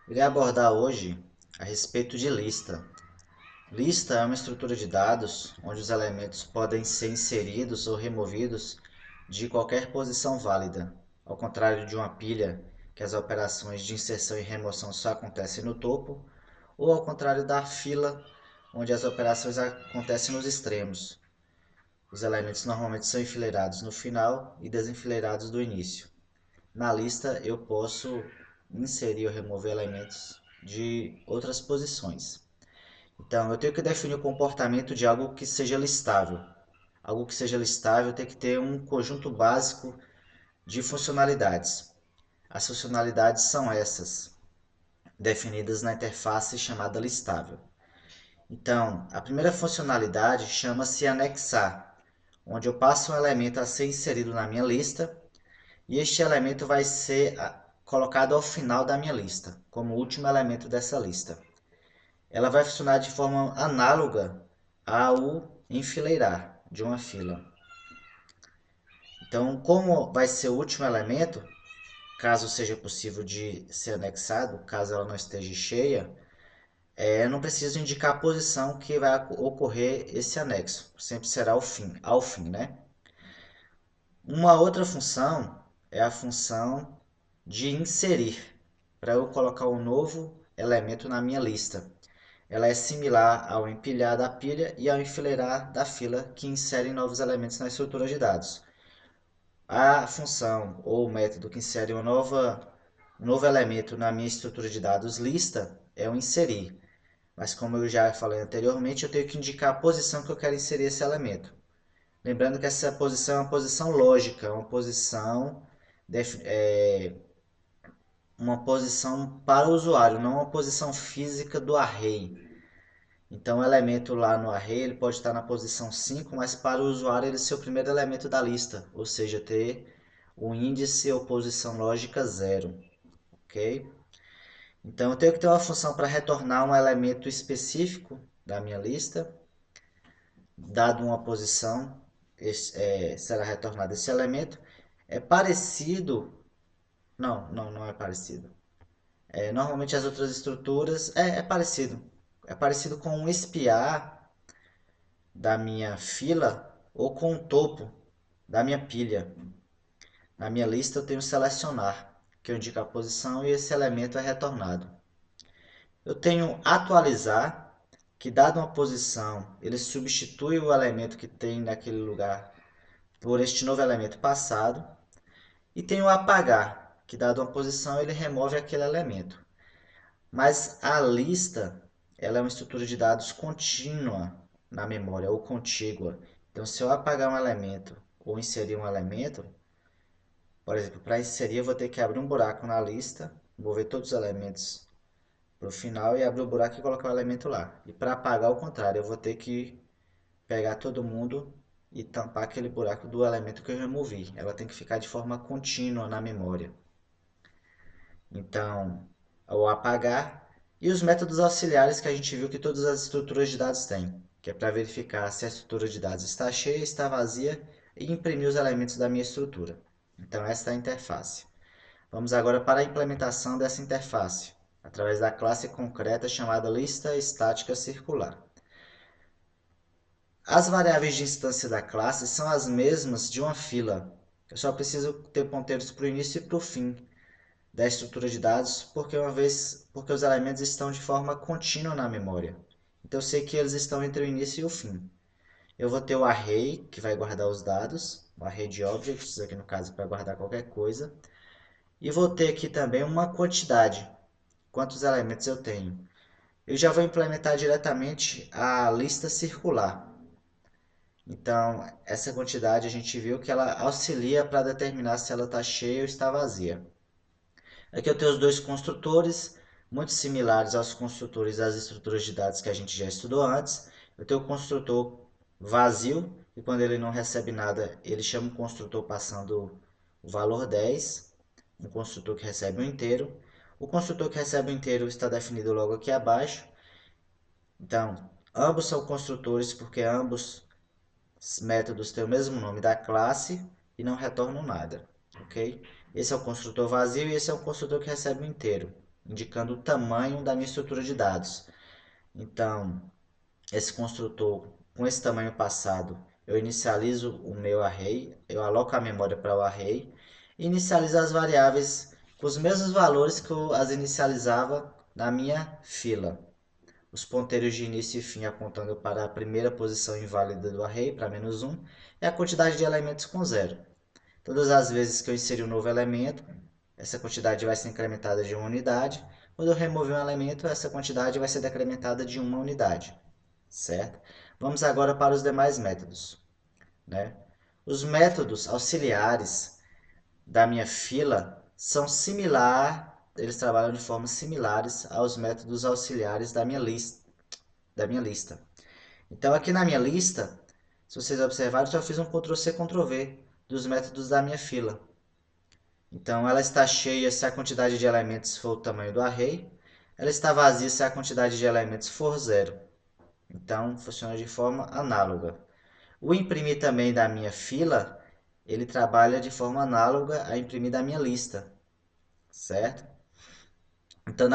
Irei abordar hoje a respeito de lista. Lista é uma estrutura de dados onde os elementos podem ser inseridos ou removidos de qualquer posição válida, ao contrário de uma pilha, que as operações de inserção e remoção só acontecem no topo, ou ao contrário da fila, onde as operações acontecem nos extremos. Os elementos normalmente são enfileirados no final e desenfileirados do início. Na lista eu posso inserir ou remover elementos de outras posições. Então eu tenho que definir o comportamento de algo que seja listável. Algo que seja listável tem que ter um conjunto básico de funcionalidades. As funcionalidades são essas, definidas na interface chamada listável. Então, a primeira funcionalidade chama-se anexar, onde eu passo um elemento a ser inserido na minha lista e este elemento vai ser colocado ao final da minha lista, como último elemento dessa lista. Ela vai funcionar de forma análoga ao enfileirar de uma fila. Então, como vai ser o último elemento, caso seja possível de ser anexado, caso ela não esteja cheia, eu não preciso indicar a posição que vai ocorrer esse anexo. Sempre será ao fim, né? Uma outra função é a função de inserir, para eu colocar um novo elemento na minha lista. Ela é similar ao empilhar da pilha e ao enfileirar da fila, que inserem novos elementos na estrutura de dados. A função ou o método que insere um novo elemento na minha estrutura de dados lista é o inserir. Mas como eu já falei anteriormente, eu tenho que indicar a posição que eu quero inserir esse elemento. Lembrando que essa posição é uma posição lógica, uma posição para o usuário, não uma posição física do array. Então, o elemento lá no array ele pode estar na posição 5, mas para o usuário ele ser o primeiro elemento da lista, ou seja, ter o índice ou posição lógica 0. Ok? Então, eu tenho que ter uma função para retornar um elemento específico da minha lista, dado uma posição, será retornado esse elemento. É parecido. Não é parecido. Normalmente as outras estruturas. É parecido. É parecido com um espiar da minha fila ou com o topo da minha pilha. Na minha lista eu tenho selecionar, que eu indico a posição e esse elemento é retornado. Eu tenho atualizar, que dado uma posição, ele substitui o elemento que tem naquele lugar por este novo elemento passado. E tenho apagar, que dado uma posição ele remove aquele elemento. Mas a lista, ela é uma estrutura de dados contínua na memória ou contígua. Então, se eu apagar um elemento ou inserir um elemento, por exemplo, para inserir eu vou ter que abrir um buraco na lista, mover todos os elementos para o final e abrir o buraco e colocar o elemento lá. E para apagar, ao contrário, eu vou ter que pegar todo mundo e tampar aquele buraco do elemento que eu removi. Ela tem que ficar de forma contínua na memória. Então, o apagar e os métodos auxiliares que a gente viu que todas as estruturas de dados têm, que é para verificar se a estrutura de dados está cheia, está vazia e imprimir os elementos da minha estrutura. Então, esta é a interface. Vamos agora para a implementação dessa interface, através da classe concreta chamada lista estática circular. As variáveis de instância da classe são as mesmas de uma fila. Eu só preciso ter ponteiros para o início e para o fim da estrutura de dados, porque os elementos estão de forma contínua na memória. Então eu sei que eles estão entre o início e o fim. Eu vou ter o array, que vai guardar os dados, o array de objects, aqui no caso para guardar qualquer coisa. E vou ter aqui também uma quantidade, quantos elementos eu tenho. Eu já vou implementar diretamente a lista circular. Então, essa quantidade a gente viu que ela auxilia para determinar se ela está cheia ou está vazia. Aqui eu tenho os dois construtores, muito similares aos construtores das estruturas de dados que a gente já estudou antes. Eu tenho o construtor vazio, e quando ele não recebe nada, ele chama o construtor passando o valor 10. Um construtor que recebe um inteiro. O construtor que recebe o inteiro está definido logo aqui abaixo. Então, ambos são construtores porque ambos os métodos têm o mesmo nome da classe e não retornam nada, ok? Esse é o construtor vazio e esse é o construtor que recebe o inteiro. indicando o tamanho da minha estrutura de dados. Então, esse construtor com esse tamanho passado, eu inicializo o meu array, eu aloco a memória para o array e inicializo as variáveis com os mesmos valores que eu as inicializava na minha fila. Os ponteiros de início e fim apontando para a primeira posição inválida do array, para -1, e a quantidade de elementos com 0. Todas as vezes que eu inserir um novo elemento, essa quantidade vai ser incrementada de 1 unidade. Quando eu remover um elemento, essa quantidade vai ser decrementada de 1 unidade. Certo? Vamos agora para os demais métodos. Né? Os métodos auxiliares da minha fila são similares, eles trabalham de formas similares aos métodos auxiliares da minha lista. Então, aqui na minha lista, se vocês observarem, eu só fiz um Ctrl+C, Ctrl+V dos métodos da minha fila. Então, ela está cheia se a quantidade de elementos for o tamanho do array. Ela está vazia se a quantidade de elementos for 0. Então, funciona de forma análoga. O imprimir também da minha fila, ele trabalha de forma análoga a imprimir da minha lista, certo? Então,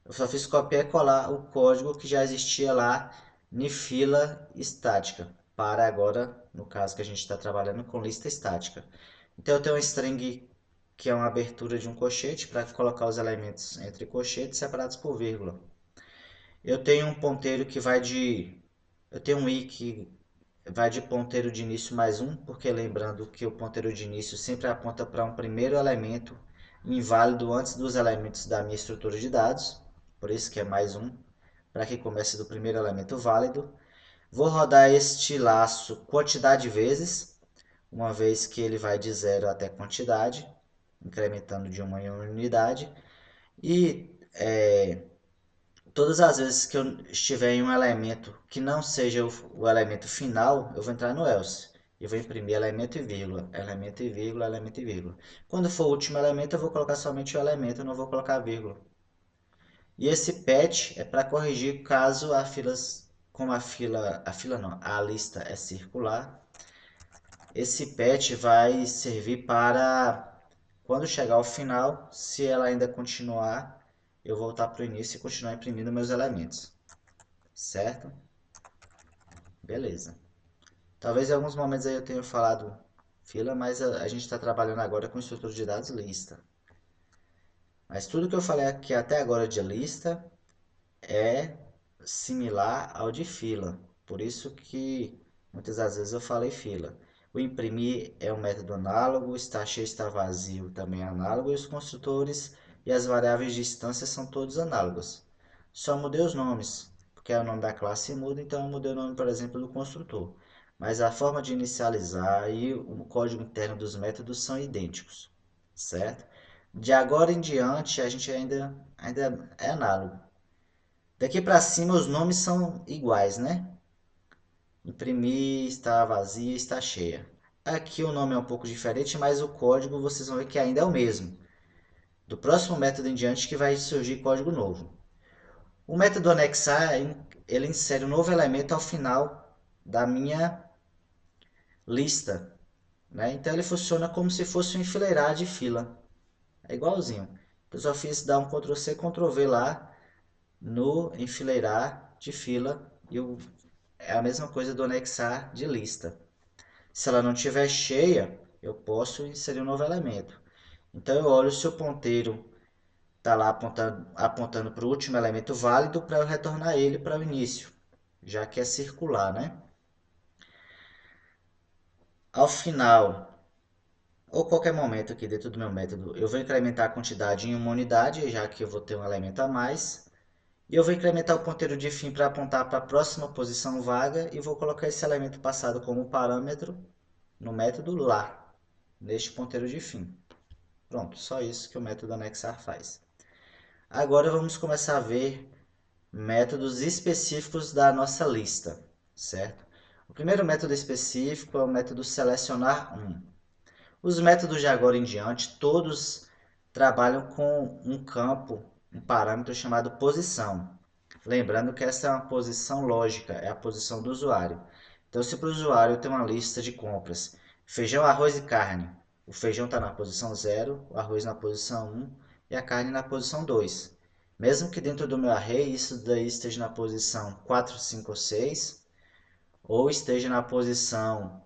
eu só fiz copiar e colar o código que já existia lá em fila estática, para agora, no caso que a gente está trabalhando com lista estática. Então, eu tenho uma string que é uma abertura de um colchete para colocar os elementos entre colchetes separados por vírgula. Eu tenho um ponteiro que vai de... Eu tenho um i que vai de ponteiro de início mais 1, porque lembrando que o ponteiro de início sempre aponta para um primeiro elemento inválido antes dos elementos da minha estrutura de dados, por isso que é mais 1, para que comece do primeiro elemento válido. Vou rodar este laço quantidade vezes, uma vez que ele vai de 0 até quantidade, incrementando de 1 em 1 unidade. E todas as vezes que eu estiver em um elemento que não seja o elemento final, eu vou entrar no else. E vou imprimir elemento e vírgula, elemento e vírgula, elemento e vírgula. Quando for o último elemento, eu vou colocar somente o elemento, eu não vou colocar vírgula. E esse patch é para corrigir caso como a fila não, a lista é circular. Esse patch vai servir para, quando chegar ao final, se ela ainda continuar, eu voltar para o início e continuar imprimindo meus elementos. Certo? Beleza. Talvez em alguns momentos aí eu tenha falado fila, mas a gente está trabalhando agora com estrutura de dados lista. Mas tudo que eu falei aqui até agora de lista é similar ao de fila. Por isso que muitas das vezes eu falei fila. O imprimir é um método análogo, o está cheio, está vazio também é análogo, e os construtores e as variáveis de instância são todos análogos. Só mudei os nomes, porque o nome da classe muda, então eu mudei o nome, por exemplo, do construtor. Mas a forma de inicializar e o código interno dos métodos são idênticos, certo? De agora em diante, a gente ainda é análogo. Daqui para cima os nomes são iguais, né? Imprimir, está vazia, está cheia. Aqui o nome é um pouco diferente, mas o código vocês vão ver que ainda é o mesmo. Do próximo método em diante que vai surgir código novo. O método anexar, ele insere um novo elemento ao final da minha lista. Né? Então ele funciona como se fosse um enfileirar de fila. É igualzinho. Eu só fiz dar um Ctrl+C, Ctrl+V lá no enfileirar de fila e é a mesma coisa do anexar de lista. Se ela não estiver cheia, eu posso inserir um novo elemento. Então eu olho se o ponteiro está lá apontando para o último elemento válido para eu retornar ele para o início, já que é circular, né? Ao final, ou qualquer momento aqui dentro do meu método, eu vou incrementar a quantidade em uma unidade, já que eu vou ter um elemento a mais. E eu vou incrementar o ponteiro de fim para apontar para a próxima posição vaga e vou colocar esse elemento passado como parâmetro no método lá, neste ponteiro de fim. Pronto, só isso que o método anexar faz. Agora vamos começar a ver métodos específicos da nossa lista, certo? O primeiro método específico é o método selecionar um. Os métodos de agora em diante, todos trabalham com um campo, um parâmetro chamado posição. Lembrando que essa é uma posição lógica, é a posição do usuário. Então, se para o usuário tem uma lista de compras, feijão, arroz e carne, o feijão está na posição 0, o arroz na posição 1 e a carne na posição 2. Mesmo que dentro do meu array isso daí esteja na posição 4, 5 ou 6, ou esteja na posição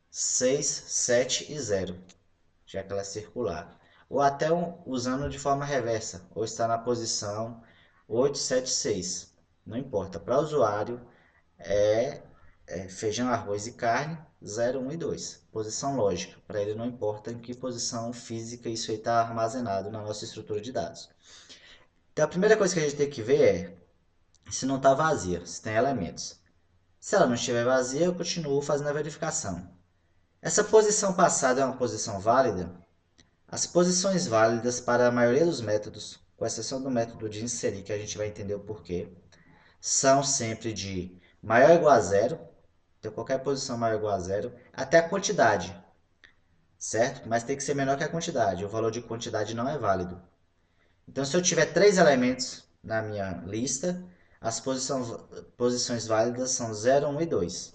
6, 7 e 0, já que ela é circular. Ou até usando de forma reversa, ou está na posição 8, 7, 6. Não importa. Para o usuário, feijão, arroz e carne, 0, 1 e 2. Posição lógica. Para ele não importa em que posição física isso aí está armazenado na nossa estrutura de dados. Então a primeira coisa que a gente tem que ver é se não está vazia, se tem elementos. Se ela não estiver vazia, eu continuo fazendo a verificação. Essa posição passada é uma posição válida? As posições válidas para a maioria dos métodos, com exceção do método de inserir, que a gente vai entender o porquê, são sempre de maior ou igual a zero, então qualquer posição maior ou igual a zero, até a quantidade, certo? Mas tem que ser menor que a quantidade, o valor de quantidade não é válido. Então se eu tiver 3 elementos na minha lista, as posições válidas são 0, 1 e 2,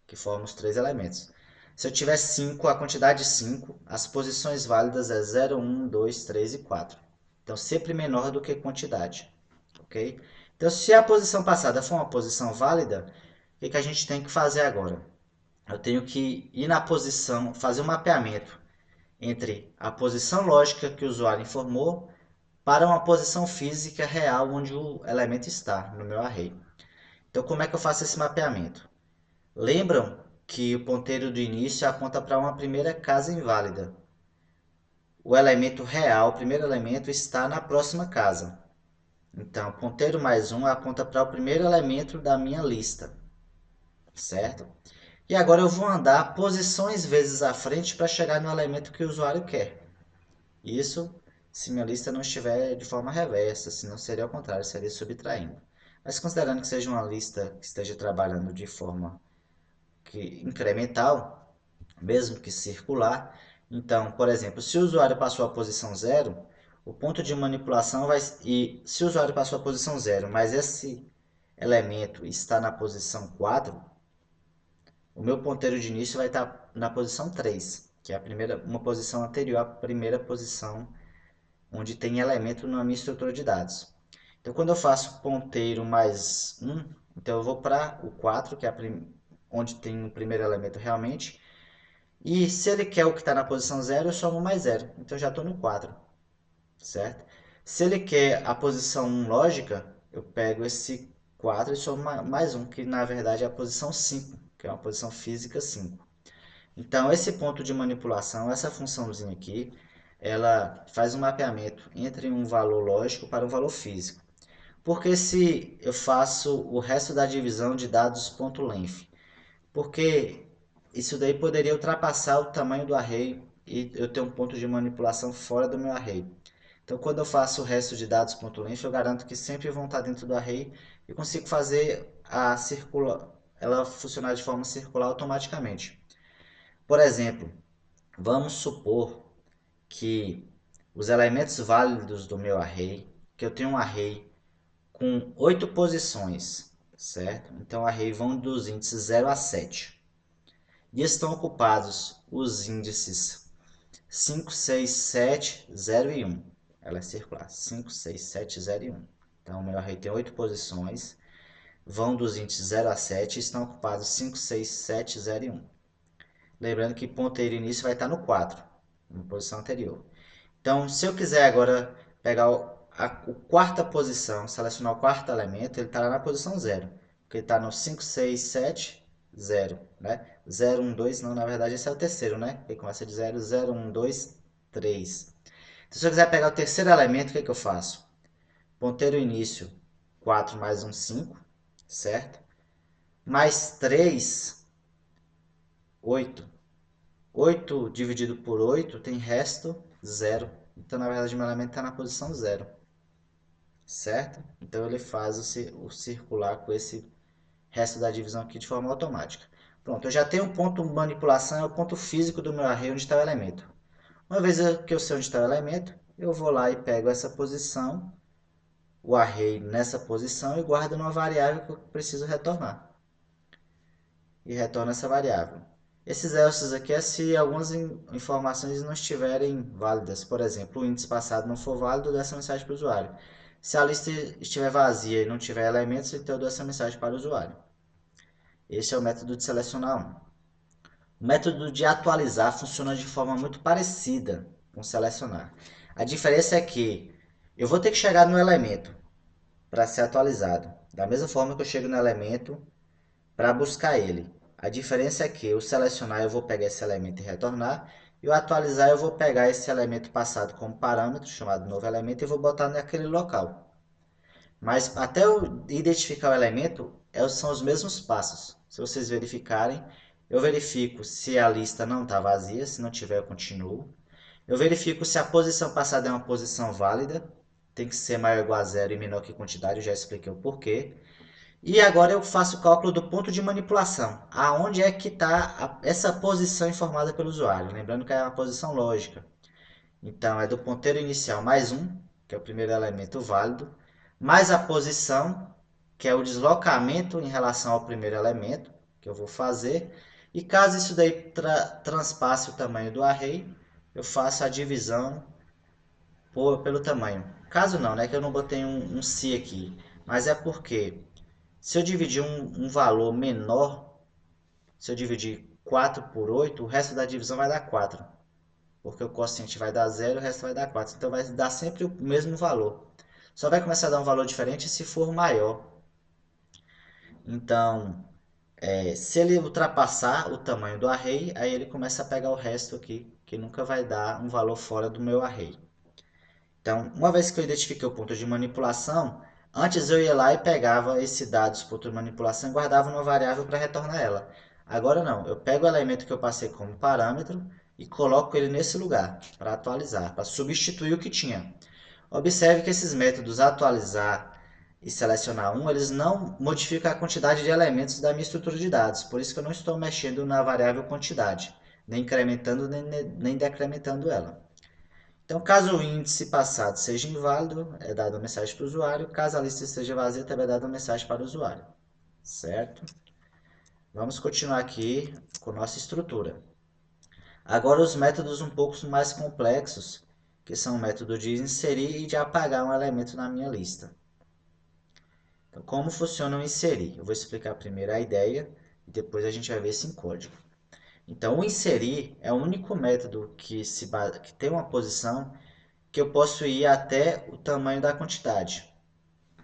que formam os 3 elementos. Se eu tiver 5, a quantidade 5, as posições válidas é 0, 1, 2, 3 e 4. Então sempre menor do que quantidade, ok? Então se a posição passada for uma posição válida, o que a gente tem que fazer agora? Eu tenho que ir na posição, fazer um mapeamento entre a posição lógica que o usuário informou para uma posição física real onde o elemento está no meu array. Então como é que eu faço esse mapeamento? Lembram que o ponteiro do início aponta para uma primeira casa inválida. O elemento real, o primeiro elemento, está na próxima casa. Então, ponteiro mais 1 aponta para o primeiro elemento da minha lista, certo? E agora eu vou andar posições vezes à frente para chegar no elemento que o usuário quer. Isso se minha lista não estiver de forma reversa, senão seria ao contrário, seria subtraindo. Mas considerando que seja uma lista que esteja trabalhando de forma incremental, mesmo que circular. Então, por exemplo, se o usuário passou a posição 0, o ponto de manipulação vai... E se o usuário passou a posição 0, mas esse elemento está na posição 4, o meu ponteiro de início vai estar na posição 3, que é uma posição anterior à primeira posição onde tem elemento na minha estrutura de dados. Então, quando eu faço ponteiro mais 1, então eu vou para o 4, que é onde tem o primeiro elemento realmente. E se ele quer o que está na posição 0, eu somo mais 0. Então já estou no 4, certo? Se ele quer a posição 1 lógica, eu pego esse 4 e somo mais 1, que na verdade é a posição 5, que é uma posição física 5. Então esse ponto de manipulação, essa funçãozinha aqui, ela faz um mapeamento entre um valor lógico para um valor físico. Porque se eu faço o resto da divisão de dados.length? Porque isso daí poderia ultrapassar o tamanho do array e eu ter um ponto de manipulação fora do meu array. Então, quando eu faço o resto de dados.length, eu garanto que sempre vão estar dentro do array e consigo fazer ela funcionar de forma circular automaticamente. Por exemplo, vamos supor que os elementos válidos do meu array, que eu tenho um array com 8 posições, certo? Então, o array vão dos índices 0 a 7. E estão ocupados os índices 5, 6, 7, 0 e 1. Ela é circular. 5, 6, 7, 0 e 1. Então, o meu array tem 8 posições. Vão dos índices 0 a 7 e estão ocupados 5, 6, 7, 0 e 1. Lembrando que ponteiro início vai estar no 4, na posição anterior. Então, se eu quiser agora pegar a quarta posição, selecionar o quarto elemento, ele está lá na posição 0. Porque ele está no 5, 6, 7, 0. Né? 0, 1, 2, não, na verdade esse é o terceiro, né? Ele começa de 0, 0, 1, 2, 3. Então, se eu quiser pegar o terceiro elemento, o que, que eu faço? Ponteiro início, 4 mais 1, 5, certo? Mais 3, 8. 8 dividido por 8 tem resto 0. Então, na verdade, o meu elemento está na posição 0. Certo? Então, ele faz o circular com esse resto da divisão aqui de forma automática. Pronto, eu já tenho um ponto de manipulação, é o ponto físico do meu array onde está o elemento. Uma vez que eu sei onde está o elemento, eu vou lá e pego essa posição, o array nessa posição e guardo numa variável que eu preciso retornar. E retorno essa variável. Esses else's aqui é se algumas informações não estiverem válidas. Por exemplo, o índice passado não for válido, eu dou essa mensagem para o usuário. Se a lista estiver vazia e não tiver elementos, então eu dou essa mensagem para o usuário. Esse é o método de selecionar um. O método de atualizar funciona de forma muito parecida com selecionar. A diferença é que eu vou ter que chegar no elemento para ser atualizado, da mesma forma que eu chego no elemento para buscar ele. A diferença é que o selecionar eu vou pegar esse elemento e retornar, e o atualizar eu vou pegar esse elemento passado como parâmetro, chamado novo elemento, e vou botar naquele local. Mas até eu identificar o elemento, são os mesmos passos. Se vocês verificarem, eu verifico se a lista não está vazia, se não tiver eu continuo. Eu verifico se a posição passada é uma posição válida, tem que ser maior ou igual a zero e menor que quantidade, eu já expliquei o porquê. E agora eu faço o cálculo do ponto de manipulação. Aonde é que está essa posição informada pelo usuário? Lembrando que é uma posição lógica. Então, é do ponteiro inicial mais um, que é o primeiro elemento válido, mais a posição, que é o deslocamento em relação ao primeiro elemento, que eu vou fazer. E caso isso daí transpasse o tamanho do array, eu faço a divisão pelo tamanho. Caso não, né, que eu não botei um se aqui, mas é porque se eu dividir um valor menor, se eu dividir 4 por 8, o resto da divisão vai dar 4. Porque o quociente vai dar zero, o resto vai dar 4. Então vai dar sempre o mesmo valor. Só vai começar a dar um valor diferente se for maior. Então, se ele ultrapassar o tamanho do array, aí ele começa a pegar o resto aqui, que nunca vai dar um valor fora do meu array. Então, uma vez que eu identifiquei o ponto de manipulação, antes eu ia lá e pegava esse dado do ponto de manipulação e guardava numa variável para retornar ela. Agora não, eu pego o elemento que eu passei como parâmetro e coloco ele nesse lugar para atualizar, para substituir o que tinha. Observe que esses métodos atualizar e selecionar um, eles não modificam a quantidade de elementos da minha estrutura de dados, por isso que eu não estou mexendo na variável quantidade, nem incrementando nem decrementando ela. Então, caso o índice passado seja inválido, é dada uma mensagem para o usuário. Caso a lista esteja vazia, também é dada uma mensagem para o usuário. Certo? Vamos continuar aqui com nossa estrutura. Agora os métodos um pouco mais complexos, que são o método de inserir e de apagar um elemento na minha lista. Então, como funciona o inserir? Eu vou explicar primeiro a ideia e depois a gente vai ver isso em código. Então, o inserir é o único método que tem uma posição que eu posso ir até o tamanho da quantidade.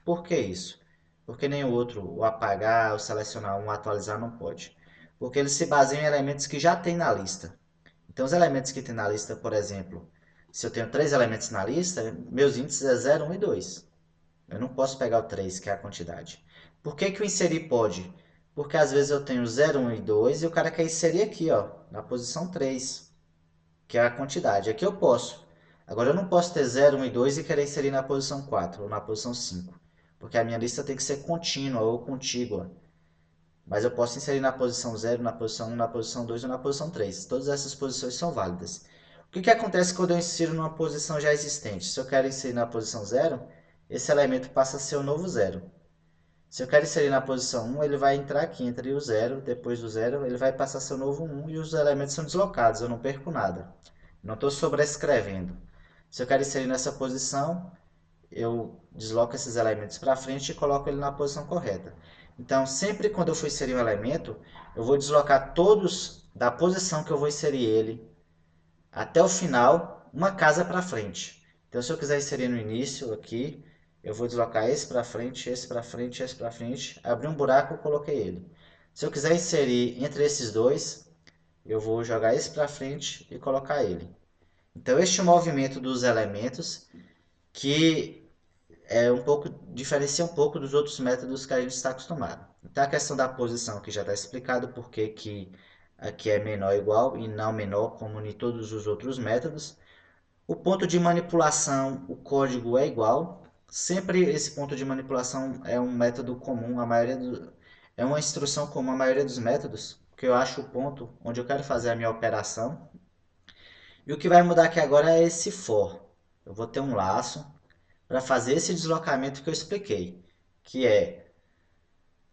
Por que isso? Porque nem o outro, o apagar, o selecionar um, o atualizar não pode. Porque eles se baseiam em elementos que já tem na lista. Então, os elementos que tem na lista, por exemplo, se eu tenho 3 elementos na lista, meus índices é 0, 1 e 2. Eu não posso pegar o 3, que é a quantidade. Por que, que o inserir pode? Porque às vezes eu tenho 0, 1 e 2 e o cara quer inserir aqui, ó, na posição 3, que é a quantidade. Aqui eu posso. Agora eu não posso ter 0, 1 e 2 e querer inserir na posição 4 ou na posição 5, porque a minha lista tem que ser contínua ou contígua. Mas eu posso inserir na posição 0, na posição 1, na posição 2 ou na posição 3. Todas essas posições são válidas. O que acontece quando eu insiro numa posição já existente? Se eu quero inserir na posição 0, esse elemento passa a ser o novo 0. Se eu quero inserir na posição 1, ele vai entrar aqui entre o 0, depois do 0, ele vai passar a ser o novo 1 e os elementos são deslocados, eu não perco nada. Não estou sobrescrevendo. Se eu quero inserir nessa posição, eu desloco esses elementos para frente e coloco ele na posição correta. Então, sempre quando eu for inserir um elemento, eu vou deslocar todos da posição que eu vou inserir ele até o final, uma casa para frente. Então, se eu quiser inserir no início aqui, eu vou deslocar esse para frente, esse para frente, esse para frente, abrir um buraco e coloquei ele. Se eu quiser inserir entre esses dois, eu vou jogar esse para frente e colocar ele. Então, este movimento dos elementos que diferencia um pouco dos outros métodos que a gente está acostumado. Então, a questão da posição que já está explicado, porque que aqui é menor ou igual e não menor, como em todos os outros métodos. O ponto de manipulação, o código é igual. Sempre esse ponto de manipulação é um método comum, é uma instrução comum à maioria dos métodos, porque eu acho o ponto onde eu quero fazer a minha operação. E o que vai mudar aqui agora é esse for. Eu vou ter um laço para fazer esse deslocamento que eu expliquei, que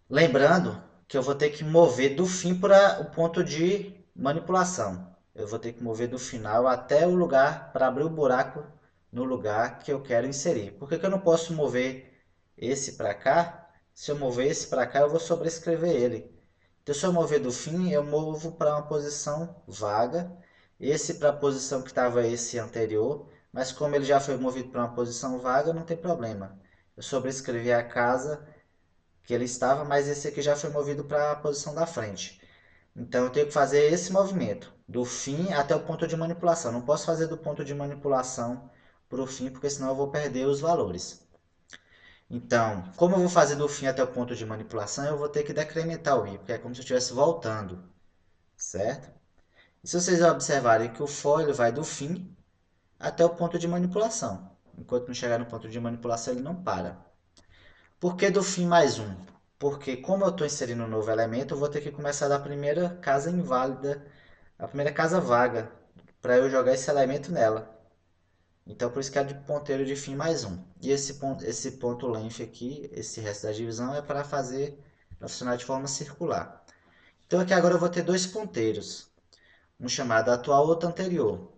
lembrando que eu vou ter que mover do fim para o ponto de Manipulação. Eu vou ter que mover do final até o lugar para abrir o buraco no lugar que eu quero inserir. Por que que eu não posso mover esse para cá? Se eu mover esse para cá, eu vou sobrescrever ele. Então, se eu mover do fim, eu movo para uma posição vaga. Esse para a posição que estava esse anterior. Mas como ele já foi movido para uma posição vaga, não tem problema. Eu sobrescrevi a casa que ele estava, mas esse aqui já foi movido para a posição da frente. Então eu tenho que fazer esse movimento, do fim até o ponto de manipulação. Não posso fazer do ponto de manipulação para o fim, porque senão eu vou perder os valores. Então, como eu vou fazer do fim até o ponto de manipulação, eu vou ter que decrementar o i, porque é como se eu estivesse voltando, certo? E se vocês observarem que o for ele vai do fim até o ponto de manipulação. Enquanto não chegar no ponto de manipulação, ele não para. Por que do fim mais um? Porque como eu estou inserindo um novo elemento, eu vou ter que começar da primeira casa inválida, a primeira casa vaga, para eu jogar esse elemento nela. Então por isso que é de ponteiro de fim mais um. E esse ponto length aqui, esse resto da divisão, é para fazer, para funcionar de forma circular. Então aqui agora eu vou ter dois ponteiros, um chamado atual e outro anterior.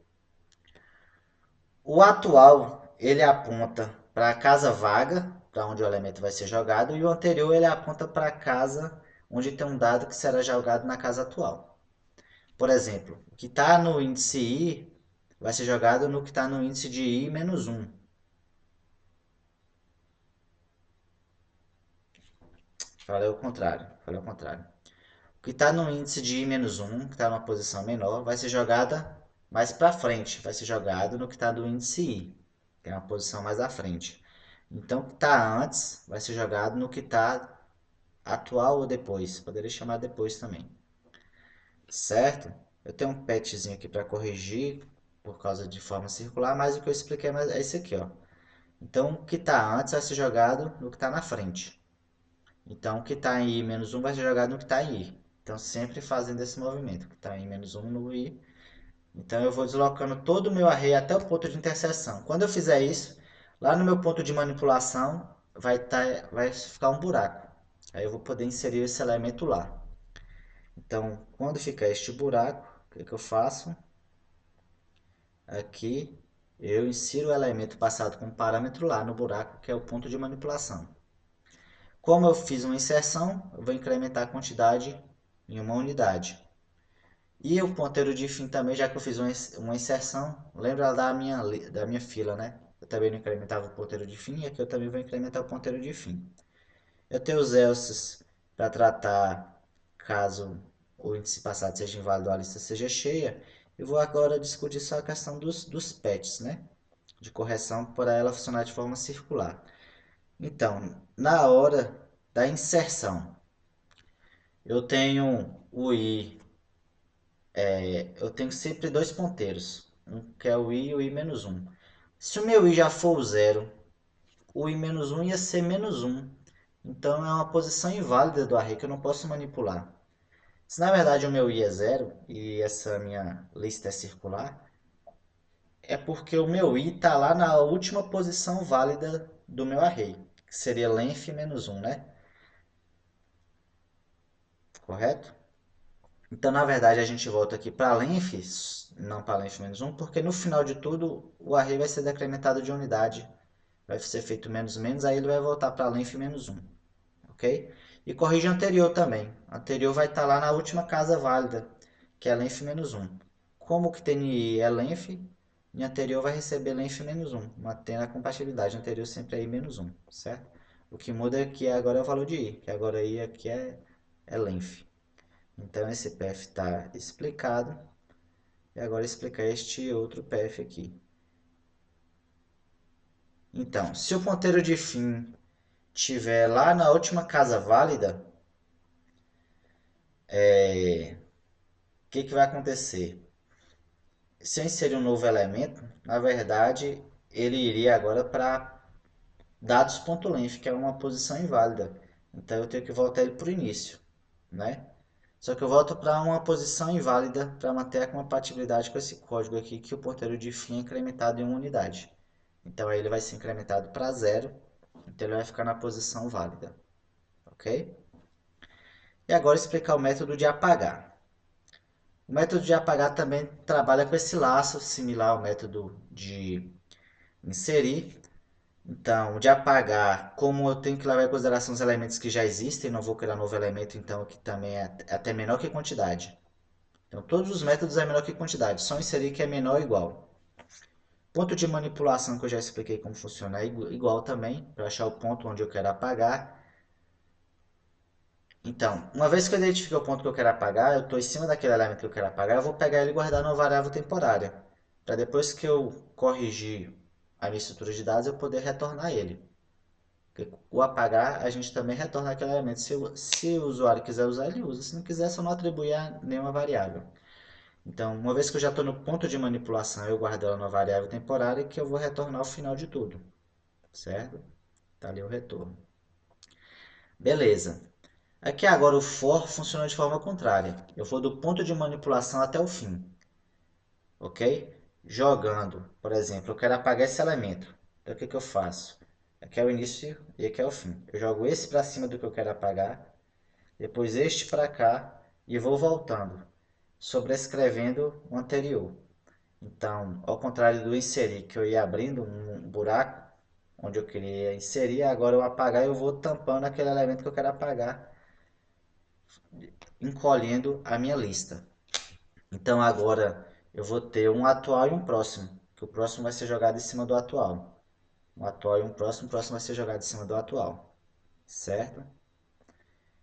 O atual, ele aponta para a casa vaga, para onde o elemento vai ser jogado, e o anterior ele aponta para a casa onde tem um dado que será jogado na casa atual. Por exemplo, o que está no índice i vai ser jogado no que está no índice de i menos 1. Falei o contrário, falei o contrário. O que está no índice de i menos 1, que está numa posição menor, vai ser jogada mais para frente, vai ser jogado no que está do índice i, que é uma posição mais à frente. Então, o que está antes vai ser jogado no que está atual ou depois. Poderia chamar depois também. Certo? Eu tenho um patchzinho aqui para corrigir por causa de forma circular, mas o que eu expliquei é esse aqui, ó. Então, o que está antes vai ser jogado no que está na frente. Então, o que está em i-1 vai ser jogado no que está em i. Então, sempre fazendo esse movimento. O que está em i-1 no i. Então, eu vou deslocando todo o meu array até o ponto de interseção. Quando eu fizer isso, lá no meu ponto de manipulação, vai ficar um buraco. Aí eu vou poder inserir esse elemento lá. Então, quando ficar este buraco, o que eu faço? Aqui, eu insiro o elemento passado com parâmetro lá no buraco, que é o ponto de manipulação. Como eu fiz uma inserção, eu vou incrementar a quantidade em uma unidade. E o ponteiro de fim também, já que eu fiz uma inserção, lembra da minha fila, né? Eu também não incrementava o ponteiro de fim, e aqui eu também vou incrementar o ponteiro de fim. Eu tenho os else's para tratar caso o índice passado seja inválido ou a lista seja cheia. Eu vou agora discutir só a questão dos patches, né? De correção para ela funcionar de forma circular. Então, na hora da inserção, eu tenho o i, eu tenho sempre dois ponteiros, um que é o i e o i menos 1. Se o meu i já for o zero, o i menos 1 ia ser menos 1. Então é uma posição inválida do array que eu não posso manipular. Se na verdade o meu i é zero e essa minha lista é circular, é porque o meu i está lá na última posição válida do meu array, que seria length menos 1, né? Correto? Então, na verdade, a gente volta aqui para length, não para length menos 1, porque no final de tudo o array vai ser decrementado de unidade, vai ser feito menos menos, aí ele vai voltar para length menos 1, ok? E corrige anterior também. Anterior vai estar lá na última casa válida, que é length menos 1. Como o que tem em i é length, em anterior vai receber length menos 1, mantendo a compatibilidade. Anterior sempre é i menos 1, certo? O que muda aqui agora é o valor de i, que agora i aqui é length. Então esse path está explicado. E agora explicar este outro path aqui. Então, se o ponteiro de fim estiver lá na última casa válida, o que vai acontecer? Se eu inserir um novo elemento, na verdade, ele iria agora para dados.length, que é uma posição inválida. Então eu tenho que voltar ele para o início, né? Só que eu volto para uma posição inválida para manter a compatibilidade com esse código aqui, que o ponteiro de fim é incrementado em uma unidade. Então aí ele vai ser incrementado para zero, então ele vai ficar na posição válida, ok? E agora explicar o método de apagar. O método de apagar também trabalha com esse laço, similar ao método de inserir. Então, de apagar, como eu tenho que levar em consideração os elementos que já existem, não vou criar um novo elemento, então que também é até menor que quantidade. Então, todos os métodos é menor que quantidade, só inserir que é menor ou igual. Ponto de manipulação que eu já expliquei como funciona é igual também, para achar o ponto onde eu quero apagar. Então, uma vez que eu identifiquei o ponto que eu quero apagar, eu estou em cima daquele elemento que eu quero apagar, eu vou pegar ele e guardar numa variável temporária, para depois que eu corrigir a minha estrutura de dados, eu poder retornar ele. Porque o apagar, a gente também retorna aquele elemento. Se o usuário quiser usar, ele usa. Se não quiser, só não atribuir a nenhuma variável. Então, uma vez que eu já estou no ponto de manipulação, eu guardo ela numa variável temporária que eu vou retornar ao final de tudo. Certo? Está ali o retorno. Beleza. Aqui agora o for funciona de forma contrária. Eu vou do ponto de manipulação até o fim. Ok? Jogando, por exemplo, eu quero apagar esse elemento. Então o que, que eu faço? Aqui é o início e aqui é o fim. Eu jogo esse para cima do que eu quero apagar, depois este para cá e vou voltando, sobrescrevendo o anterior. Então, ao contrário do inserir, que eu ia abrindo um buraco onde eu queria inserir, agora eu apagar eu vou tampando aquele elemento que eu quero apagar, encolhendo a minha lista. Então agora eu vou ter um atual e um próximo, que o próximo vai ser jogado em cima do atual. Um atual e um próximo, o próximo vai ser jogado em cima do atual, certo?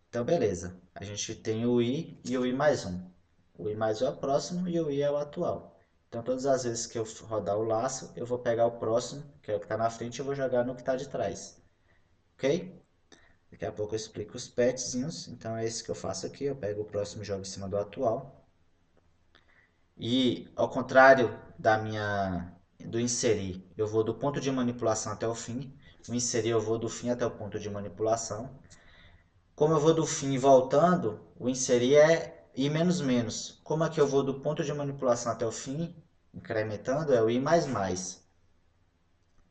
Então beleza, a gente tem o i e o i mais um. O i mais um é o próximo e o i é o atual. Então todas as vezes que eu rodar o laço, eu vou pegar o próximo, que é o que está na frente, e eu vou jogar no que está de trás. Ok? Daqui a pouco eu explico os petzinhos. Então é isso que eu faço aqui. Eu pego o próximo e jogo em cima do atual. E ao contrário do inserir, eu vou do ponto de manipulação até o fim. O inserir eu vou do fim até o ponto de manipulação. Como eu vou do fim voltando, o inserir é i menos menos. Como aqui eu vou do ponto de manipulação até o fim, incrementando, é o i mais mais.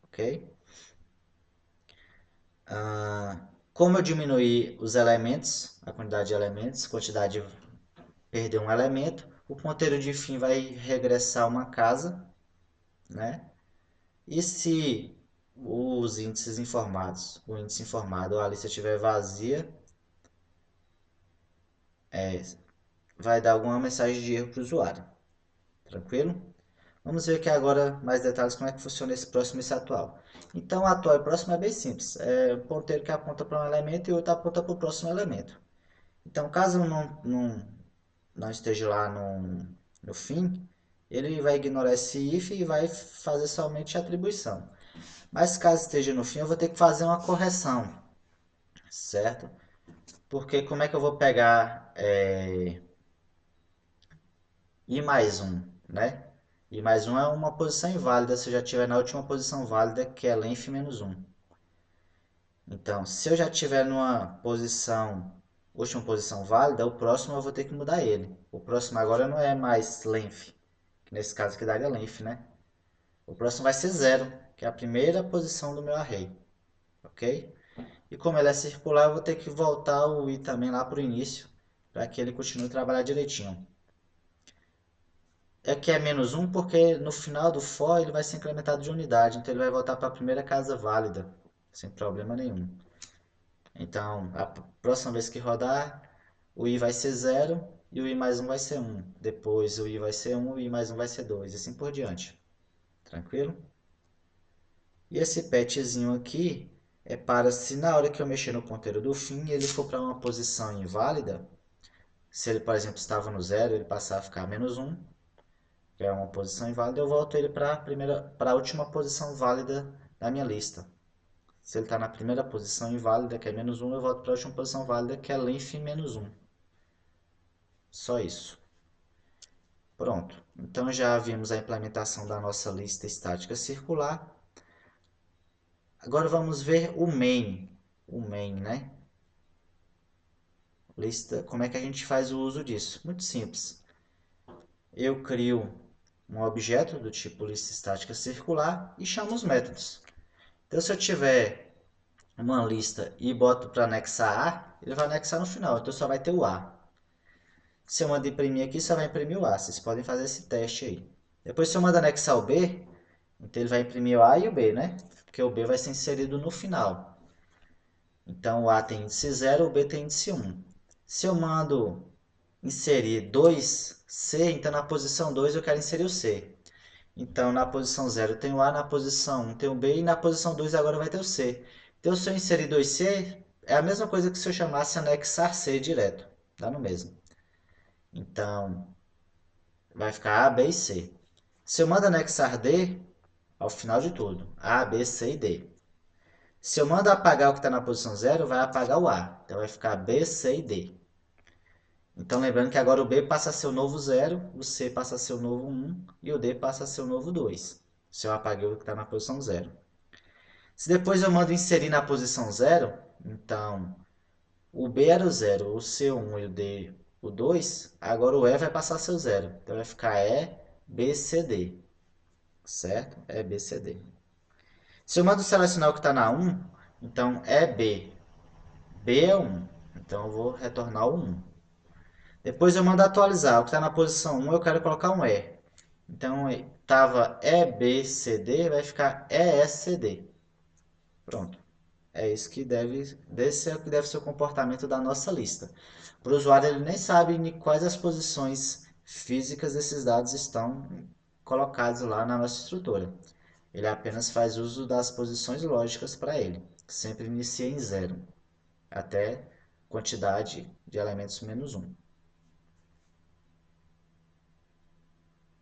Ok? Como eu diminuir os elementos, a quantidade de elementos, quantidade perder um elemento, o ponteiro de fim vai regressar uma casa, né? E se os índices informados, o índice informado ou a lista estiver vazia, vai dar alguma mensagem de erro para o usuário. Tranquilo? Vamos ver aqui agora mais detalhes como é que funciona esse próximo e esse atual. Então, o atual e próximo é bem simples. É um ponteiro que aponta para um elemento e o outro aponta para o próximo elemento. Então, caso não esteja lá no fim, ele vai ignorar esse if e vai fazer somente a atribuição. Mas caso esteja no fim, eu vou ter que fazer uma correção, certo? Porque como é que eu vou pegar i mais um, né? I mais um é uma posição inválida se eu já estiver na última posição válida, que é length menos um. Então, se eu já estiver numa última posição válida, o próximo eu vou ter que mudar ele. O próximo agora não é mais length, que nesse caso aqui daria length, né? O próximo vai ser zero, que é a primeira posição do meu array, ok? E como ele é circular, eu vou ter que voltar o i também lá para o início, para que ele continue a trabalhar direitinho. Aqui é menos um porque no final do for ele vai ser incrementado de unidade, então ele vai voltar para a primeira casa válida, sem problema nenhum. Então, a próxima vez que rodar, o i vai ser zero e o i mais um vai ser um. Depois o i vai ser um e o i mais um vai ser 2, e assim por diante. Tranquilo? E esse petzinho aqui é para se na hora que eu mexer no ponteiro do fim, ele for para uma posição inválida, se ele, por exemplo, estava no zero, ele passar a ficar menos um, que é uma posição inválida, eu volto ele para a última posição válida da minha lista. Se ele está na primeira posição inválida, que é menos um, eu volto para a última posição válida, que é length menos um. Só isso. Pronto. Então já vimos a implementação da nossa lista estática circular. Agora vamos ver o main. O main, né? Lista, como é que a gente faz o uso disso? Muito simples. Eu crio um objeto do tipo lista estática circular e chamo os métodos. Então, se eu tiver uma lista e boto para anexar A, ele vai anexar no final, então só vai ter o A. Se eu mando imprimir aqui, só vai imprimir o A. Vocês podem fazer esse teste aí. Depois, se eu mando anexar o B, então ele vai imprimir o A e o B, né? Porque o B vai ser inserido no final. Então o A tem índice 0, o B tem índice 1. Se eu mando inserir 2C, então na posição 2 eu quero inserir o C. Então na posição 0 tem o A, na posição 1 tem o B e na posição 2 agora vai ter o C. Então se eu inserir 2C, é a mesma coisa que se eu chamasse anexar C direto. Dá no mesmo. Então vai ficar A, B e C. Se eu mando anexar D, ao final de tudo, A, B, C e D. Se eu mando apagar o que está na posição 0, vai apagar o A. Então vai ficar B, C e D. Então lembrando que agora o B passa a ser o novo 0, o C passa a ser o novo 1 e o D passa a ser o novo 2. Se eu apaguei o que está na posição 0. Se depois eu mando inserir na posição 0, então o B era o 0, o C o 1 e o D o 2, agora o E vai passar a ser o 0. Então vai ficar E, B, C, D. Certo? E, B, C, D. Se eu mando selecionar o que está na 1, então é B. B é 1. Então eu vou retornar o 1. Depois eu mando atualizar. O que está na posição 1 eu quero colocar um E. Então estava EBCD, vai ficar ESCD. Pronto. É isso que desse é o que deve ser o comportamento da nossa lista. Para o usuário, ele nem sabe em quais as posições físicas desses dados estão colocados lá na nossa estrutura. Ele apenas faz uso das posições lógicas para ele, que sempre inicia em zero, até quantidade de elementos menos um.